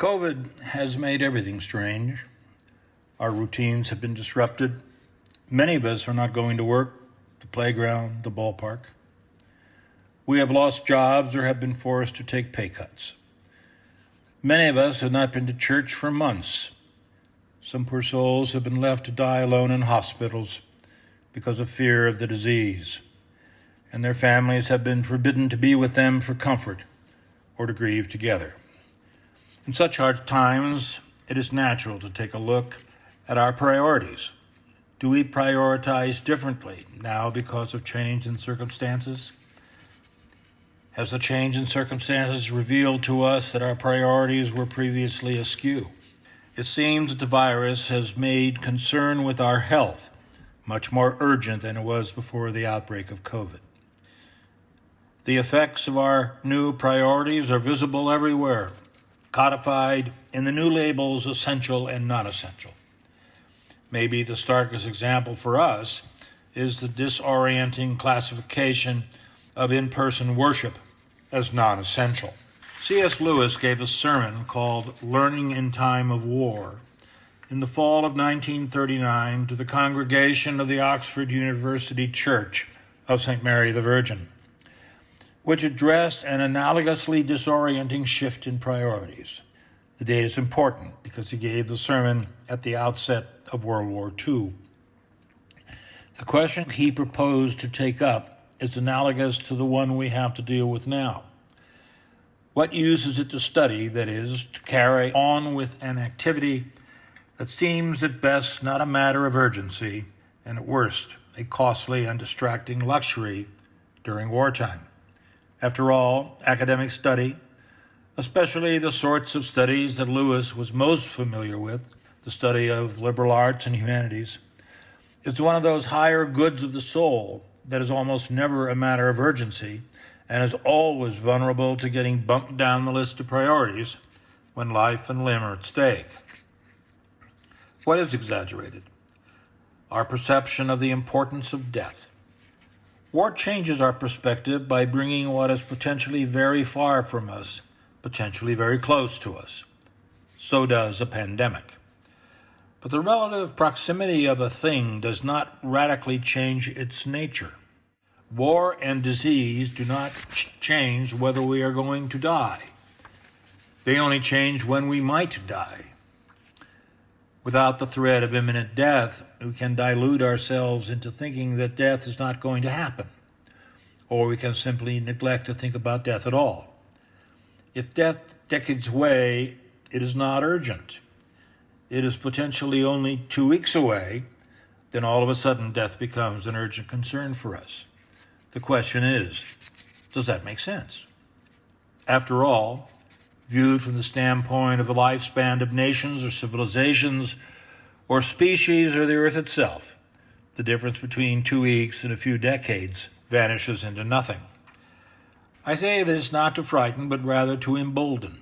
COVID has made everything strange. Our routines have been disrupted. Many of us are not going to work, the playground, the ballpark. We have lost jobs or have been forced to take pay cuts. Many of us have not been to church for months. Some poor souls have been left to die alone in hospitals because of fear of the disease, and their families have been forbidden to be with them for comfort or to grieve together. In such hard times, it is natural to take a look at our priorities. Do we prioritize differently now because of change in circumstances? Has the change in circumstances revealed to us that our priorities were previously askew? It seems that the virus has made concern with our health much more urgent than it was before the outbreak of COVID. The effects of our new priorities are visible everywhere, codified in the new labels essential and non-essential. Maybe the starkest example for us is the disorienting classification of in-person worship as non-essential. C.S. Lewis gave a sermon called Learning in Time of War in the fall of 1939 to the congregation of the Oxford University Church of St. Mary the Virgin, which addressed an analogously disorienting shift in priorities. The date is important because he gave the sermon at the outset of World War II. The question he proposed to take up is analogous to the one we have to deal with now. What use is it to study, that is, to carry on with an activity that seems at best not a matter of urgency, and at worst a costly and distracting luxury during wartime? After all, academic study, especially the sorts of studies that Lewis was most familiar with, the study of liberal arts and humanities, is one of those higher goods of the soul that is almost never a matter of urgency and is always vulnerable to getting bumped down the list of priorities when life and limb are at stake. What is exaggerated? Our perception of the importance of death. War changes our perspective by bringing what is potentially very far from us, potentially very close to us. So does a pandemic. But the relative proximity of a thing does not radically change its nature. War and disease do not change whether we are going to die. They only change when we might die. Without the threat of imminent death, we can dilute ourselves into thinking that death is not going to happen, or we can simply neglect to think about death at all. If death decades away, it is not urgent. It is potentially only 2 weeks away, then all of a sudden death becomes an urgent concern for us. The question is, does that make sense? After all, viewed from the standpoint of the lifespan of nations or civilizations or species or the earth itself, the difference between 2 weeks and a few decades vanishes into nothing. I say this not to frighten, but rather to embolden.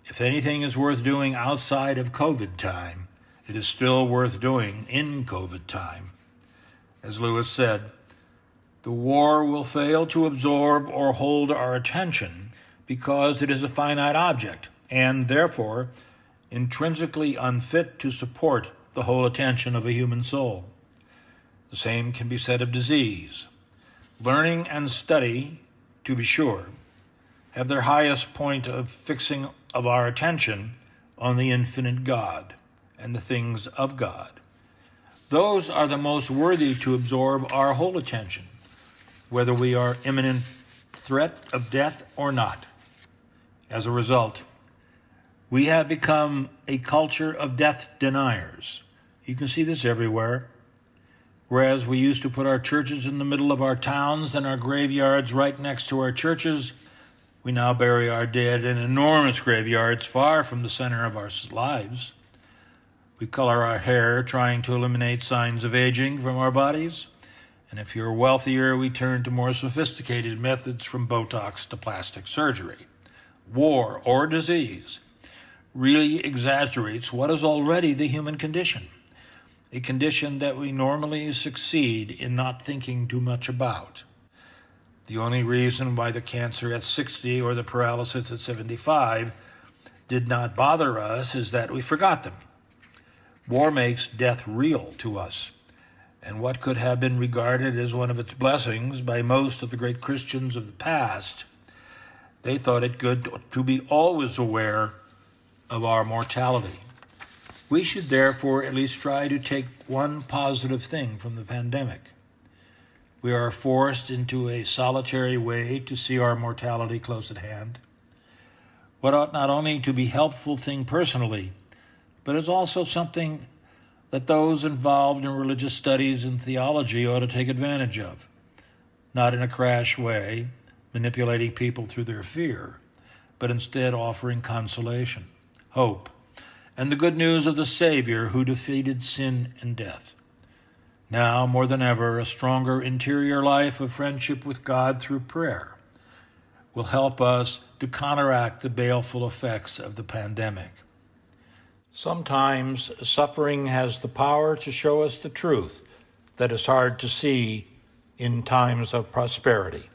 If anything is worth doing outside of COVID time, it is still worth doing in COVID time. As Lewis said, the war will fail to absorb or hold our attention because it is a finite object and, therefore, intrinsically unfit to support the whole attention of a human soul. The same can be said of disease. Learning and study, to be sure, have their highest point of fixing of our attention on the infinite God and the things of God. Those are the most worthy to absorb our whole attention, whether we are imminent threat of death or not. As a result, we have become a culture of death deniers. You can see this everywhere. Whereas we used to put our churches in the middle of our towns and our graveyards right next to our churches, we now bury our dead in enormous graveyards far from the center of our lives. We color our hair, trying to eliminate signs of aging from our bodies. And if you're wealthier, we turn to more sophisticated methods from Botox to plastic surgery. War or disease really exaggerates what is already the human condition, a condition that we normally succeed in not thinking too much about. The only reason why the cancer at 60 or the paralysis at 75 did not bother us is that we forgot them. War makes death real to us, and what could have been regarded as one of its blessings by most of the great Christians of the past, they thought it good to be always aware of our mortality. We should therefore at least try to take one positive thing from the pandemic. We are forced into a solitary way to see our mortality close at hand. What ought not only to be a helpful thing personally, but is also something that those involved in religious studies and theology ought to take advantage of, not in a crash way, manipulating people through their fear, but instead offering consolation, hope, and the good news of the Savior who defeated sin and death. Now, more than ever, a stronger interior life of friendship with God through prayer will help us to counteract the baleful effects of the pandemic. Sometimes suffering has the power to show us the truth that is hard to see in times of prosperity.